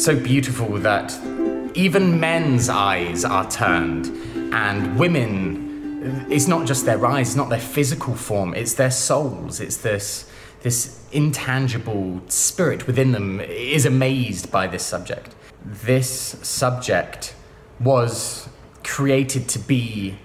so beautiful that even men's eyes are turned, and women, it's not just their eyes, it's not their physical form, it's their souls, it's this intangible spirit within them is amazed by this subject. This subject was created to be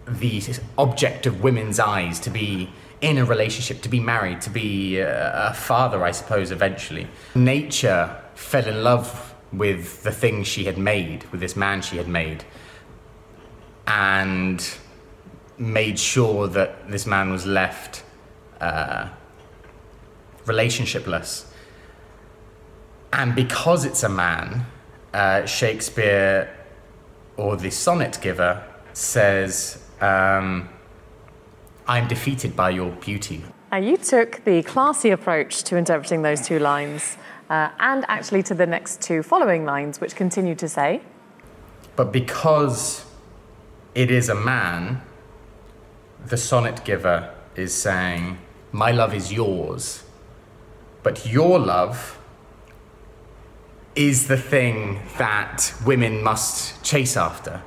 the object of women's eyes, to be in a relationship, to be married, to be a father, I suppose, eventually. Nature fell in love with the thing she had made, with this man she had made, and made sure that this man was left relationshipless. And because it's a man, Shakespeare, or the sonnet giver, says, I'm defeated by your beauty. Now, you took the classy approach to interpreting those two lines, and actually to the next two following lines, which continue to say, but because it is a man, the sonnet giver is saying, my love is yours, but your love is the thing that women must chase after.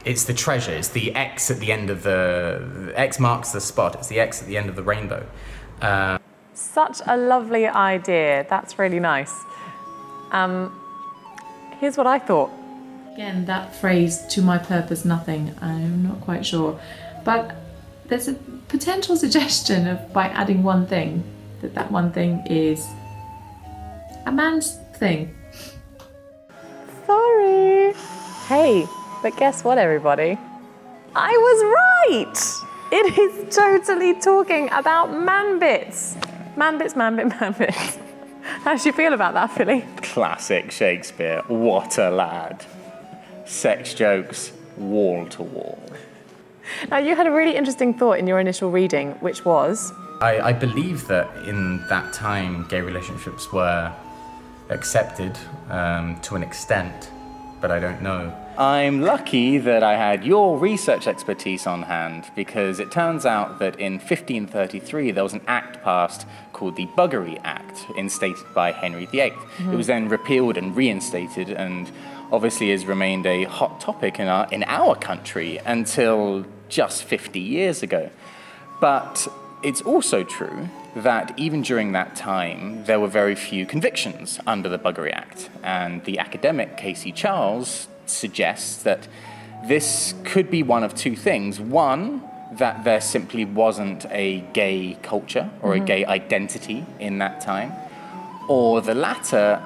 It's the treasure, it's the X at the end of the X marks the spot, it's the X at the end of the rainbow. Such a lovely idea. That's really nice. Here's what I thought. Again, that phrase, to my purpose, nothing, I'm not quite sure. But there's a potential suggestion of, by adding one thing, that one thing is a man's thing. Sorry. Hey, but guess what, everybody? I was right! It is totally talking about man bits. Man bits, man bit, man bits. How do you feel about that, Philly? Classic Shakespeare. What a lad. Sex jokes, wall to wall. Now, you had a really interesting thought in your initial reading, which was? I believe that in that time, gay relationships were accepted to an extent, but I don't know. I'm lucky that I had your research expertise on hand, because it turns out that in 1533 there was an act passed called the Buggery Act, instated by Henry VIII. It was then repealed and reinstated, and obviously has remained a hot topic in our country until just 50 years ago. But it's also true that even during that time, there were very few convictions under the Buggery Act, and the academic Casey Charles suggests that this could be one of two things. One, that there simply wasn't a gay culture or a gay identity in that time, or the latter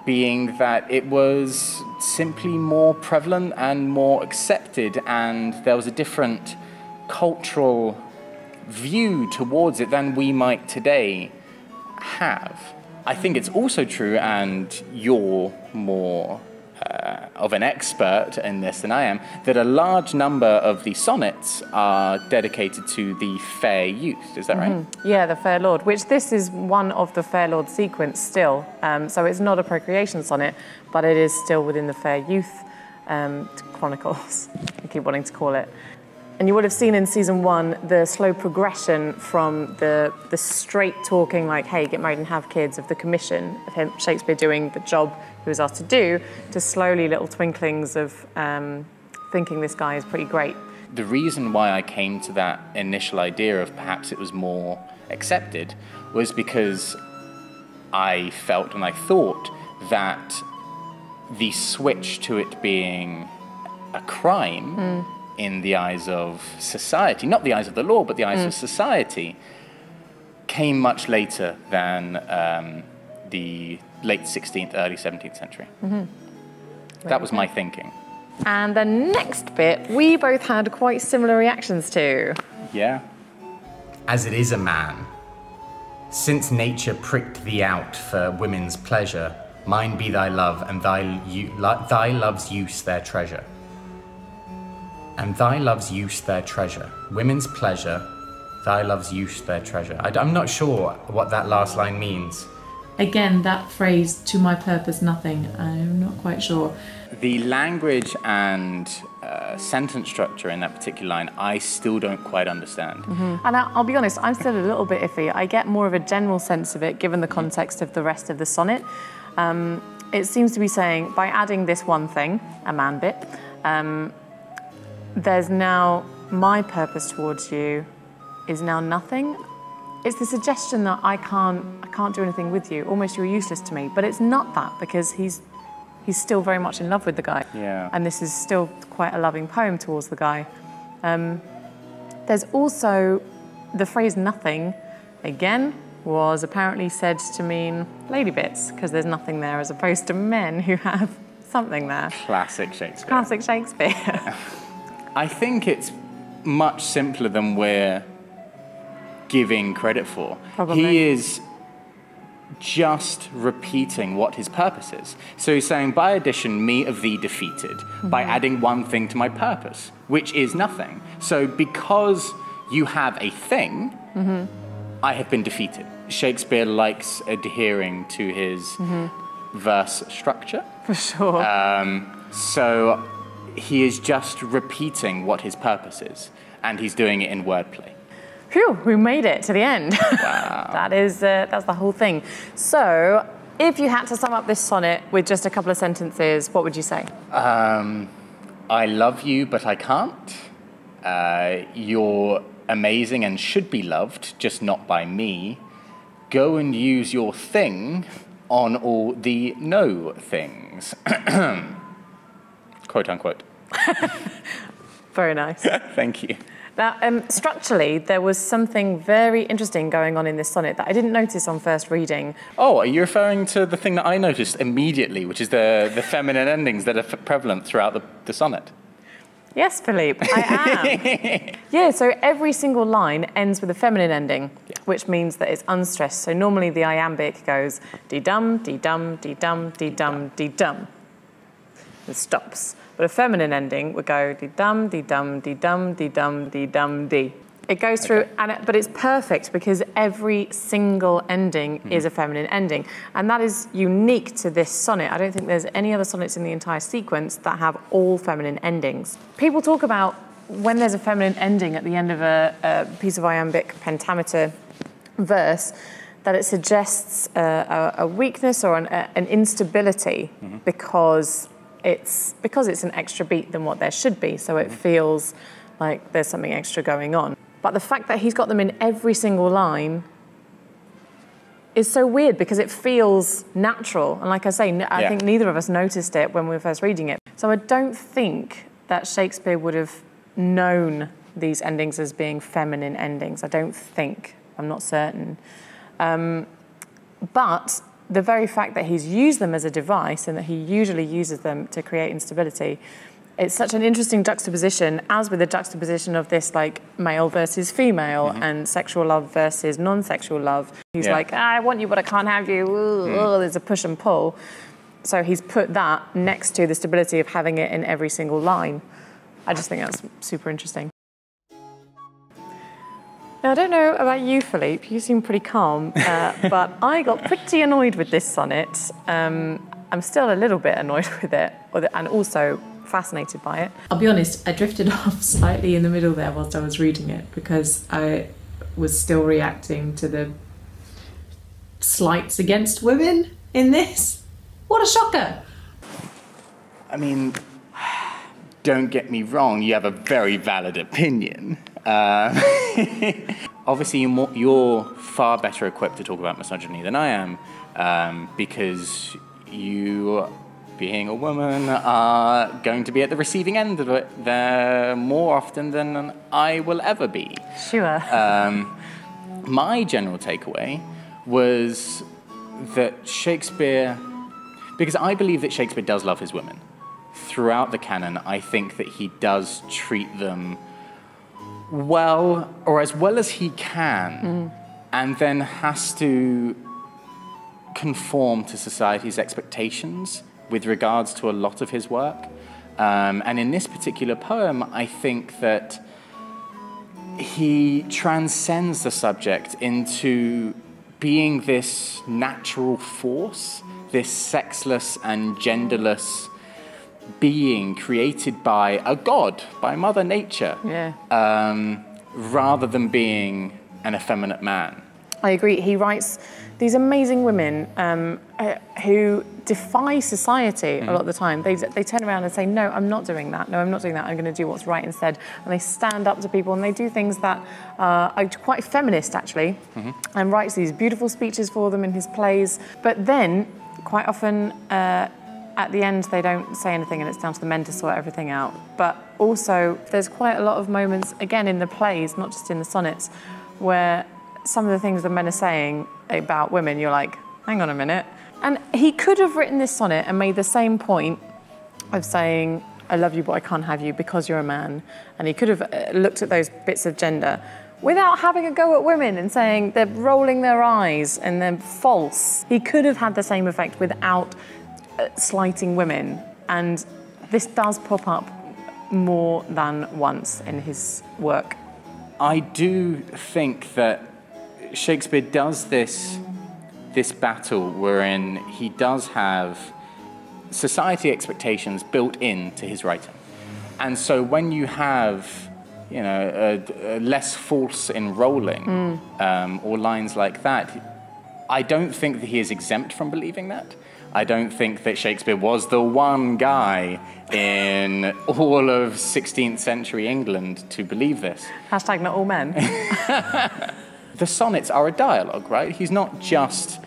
being that it was simply more prevalent and more accepted, and there was a different cultural view towards it than we might today have. I think it's also true, and you're more of an expert in this than I am, that a large number of the sonnets are dedicated to the fair youth. Is that right? Yeah, the fair lord, which this is one of the fair lord sequence still. So it's not a procreation sonnet, but it is still within the fair youth chronicles, I keep wanting to call it. And you would have seen in season 1 the slow progression from the straight talking, like, hey, get married and have kids, of the commission of him, Shakespeare doing the job he was asked to do, to slowly little twinklings of thinking this guy is pretty great. The reason why I came to that initial idea of perhaps it was more accepted was because I felt and I thought that the switch to it being a crime in the eyes of society, not the eyes of the law, but the eyes of society, came much later than the late 16th, early 17th century. That was my thinking. And the next bit, we both had quite similar reactions to. Yeah. As it is a man, since nature pricked thee out for women's pleasure, mine be thy love, and thy love's use their treasure. And thy love's use their treasure. Women's pleasure, thy love's use their treasure. I'm not sure what that last line means. Again, that phrase, to my purpose, nothing, I'm not quite sure. The language and sentence structure in that particular line, I still don't quite understand. And I'll be honest, I'm still a little bit iffy. I get more of a general sense of it, given the context of the rest of the sonnet. it seems to be saying, by adding this one thing, a man bit, there's now, my purpose towards you is now nothing. It's the suggestion that I can't do anything with you, almost you're useless to me. But it's not that, because he's still very much in love with the guy. Yeah. And this is still quite a loving poem towards the guy. There's also the phrase nothing, again, was apparently said to mean lady bits, because there's nothing there, as opposed to men who have something there. Classic Shakespeare. Classic Shakespeare. I think it's much simpler than we're giving credit for. Probably. He is just repeating what his purpose is. So he's saying, by addition, me of thee defeated, by adding one thing to my purpose, which is nothing. So because you have a thing, I have been defeated. Shakespeare likes adhering to his verse structure. For sure. So he is just repeating what his purpose is, and he's doing it in wordplay. Phew, we made it to the end. Wow. That's the whole thing. So, if you had to sum up this sonnet with just a couple of sentences, what would you say? I love you, but I can't. You're amazing and should be loved, just not by me. Go and use your thing on all the no things. Quote unquote. Very nice. Thank you. Now, structurally, there was something very interesting going on in this sonnet that I didn't notice on first reading. Oh, are you referring to the thing that I noticed immediately, which is the feminine endings that are prevalent throughout the sonnet? Yes, Phillipe, I am. Yeah, so every single line ends with a feminine ending, which means that it's unstressed. So normally the iambic goes dee-dum, dee-dum, dee-dum, dee-dum, dee-dum. It stops. But a feminine ending would go dee-dum, dee-dum, dee-dum, dee-dum, dee-dum, dee. It goes through, but it's perfect because every single ending is a feminine ending. And that is unique to this sonnet. I don't think there's any other sonnets in the entire sequence that have all feminine endings. People talk about when there's a feminine ending at the end of a piece of iambic pentameter verse, that it suggests a weakness or an instability because it's an extra beat than what there should be. So it feels like there's something extra going on. But the fact that he's got them in every single line is so weird because it feels natural. And like I say, I think neither of us noticed it when we were first reading it. So I don't think that Shakespeare would have known these endings as being feminine endings. I don't think. I'm not certain. But the very fact that he's used them as a device and that he usually uses them to create instability, it's such an interesting juxtaposition, as with the juxtaposition of this like male versus female and sexual love versus non-sexual love. He's like, I want you, but I can't have you. Ooh, there's a push and pull. So he's put that next to the stability of having it in every single line. I just think that's super interesting. Now, I don't know about you, Phillipe. You seem pretty calm, but I got pretty annoyed with this sonnet. I'm still a little bit annoyed with it, and also fascinated by it. I'll be honest, I drifted off slightly in the middle there whilst I was reading it because I was still reacting to the slights against women in this. What a shocker! I mean, don't get me wrong, you have a very valid opinion. Obviously, you're far better equipped to talk about misogyny than I am, because you, being a woman, are going to be at the receiving end of it there more often than I will ever be. Sure. My general takeaway was that Shakespeare, because I believe that Shakespeare does love his women. Throughout the canon, I think that he does treat them well, or as well as he can, and then has to conform to society's expectations with regards to a lot of his work. And in this particular poem, I think that he transcends the subject into being this natural force, this sexless and genderless being created by a god, by Mother Nature, rather than being an effeminate man. I agree. He writes these amazing women who defy society a lot of the time. They turn around and say, no, I'm not doing that. No, I'm not doing that. I'm going to do what's right instead. And they stand up to people and they do things that are quite feminist, actually, and writes these beautiful speeches for them in his plays. But then, quite often, at the end, they don't say anything and it's down to the men to sort everything out. But also, there's quite a lot of moments, again, in the plays, not just in the sonnets, where some of the things the men are saying about women, you're like, hang on a minute. And he could have written this sonnet and made the same point of saying, I love you, but I can't have you because you're a man. And he could have looked at those bits of gender without having a go at women and saying they're rolling their eyes and they're false. He could have had the same effect without slighting women. And this does pop up more than once in his work. I do think that Shakespeare does this battle wherein he does have society expectations built into his writing. And so when you have, you know, a less false enrolling or lines like that, I don't think that he is exempt from believing that. I don't think that Shakespeare was the one guy in all of 16th century England to believe this. Hashtag not all men. The sonnets are a dialogue, right? It's not just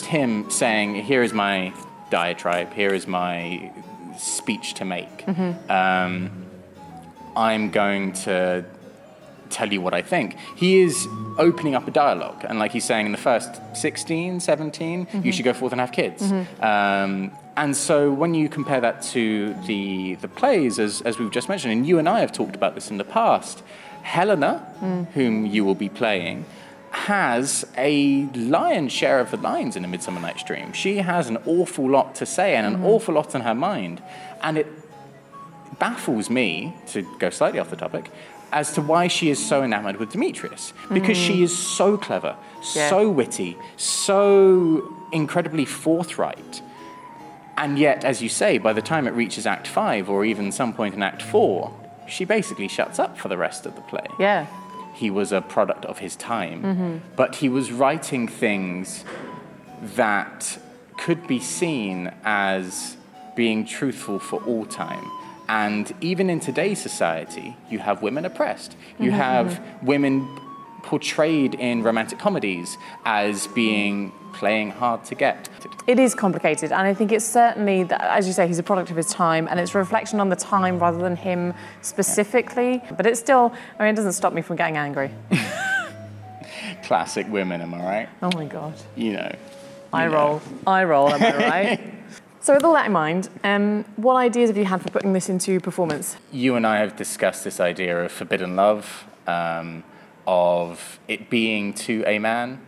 him saying, here is my diatribe, here is my speech to make. I'm going to tell you what I think. He is opening up a dialogue. And like he's saying in the first 16, 17, you should go forth and have kids. And so when you compare that to the plays, as we've just mentioned, and you and I have talked about this in the past, Helena, whom you will be playing, has a lion's share of the lines in A Midsummer Night's Dream. She has an awful lot to say and an awful lot on her mind. And it baffles me, to go slightly off the topic, as to why she is so enamored with Demetrius. Because she is so clever, so witty, so incredibly forthright. And yet, as you say, by the time it reaches Act 5 or even some point in Act 4, she basically shuts up for the rest of the play. Yeah. He was a product of his time, but he was writing things that could be seen as being truthful for all time. And even in today's society, you have women oppressed. You have women portrayed in romantic comedies as being playing hard to get. It is complicated, and I think it's certainly, as you say, he's a product of his time, and it's a reflection on the time rather than him specifically. But it's still, I mean, it doesn't stop me from getting angry. Classic women, am I right? Oh my God. You know. I roll, am I right? So with all that in mind, what ideas have you had for putting this into performance? You and I have discussed this idea of forbidden love, of it being to a man,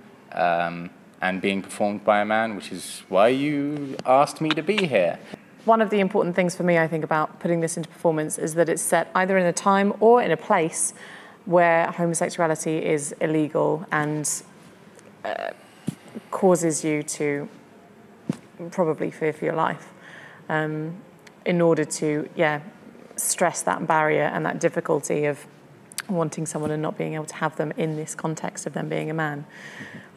and being performed by a man, which is why you asked me to be here. One of the important things for me, I think, about putting this into performance is that it's set either in a time or in a place where homosexuality is illegal and causes you to probably fear for your life, in order to, stress that barrier and that difficulty of wanting someone and not being able to have them in this context of them being a man.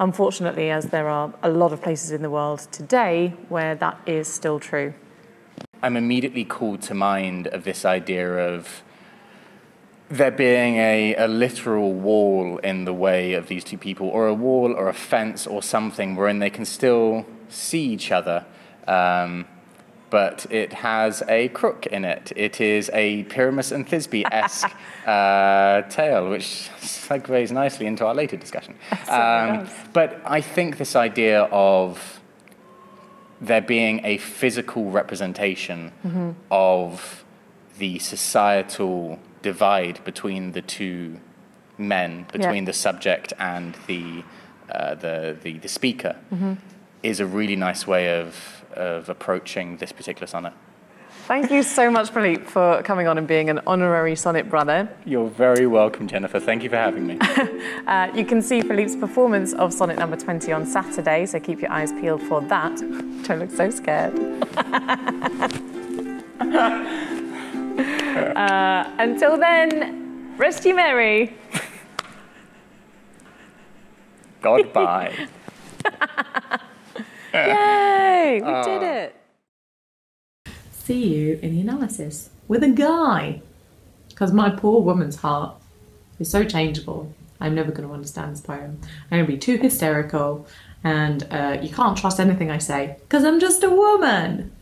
Unfortunately, as there are a lot of places in the world today where that is still true. I'm immediately called to mind of this idea of there being a literal wall in the way of these two people, or a wall or a fence or something wherein they can still see each other, but it has a crook in it. It is a Pyramus and Thisbe-esque tale, which segues nicely into our later discussion. But I think this idea of there being a physical representation of the societal divide between the two men, between the subject and the speaker, is a really nice way of approaching this particular sonnet. Thank you so much, Phillipe, for coming on and being an honorary sonnet brother. You're very welcome, Jennifer. Thank you for having me. You can see Phillipe's performance of sonnet number 20 on Saturday, so keep your eyes peeled for that. Don't look so scared. Until then, rest ye merry. Goodbye. Yay! We did it. See you in the analysis with a guy. Because my poor woman's heart is so changeable. I'm never going to understand this poem. I'm going to be too hysterical, and you can't trust anything I say because I'm just a woman.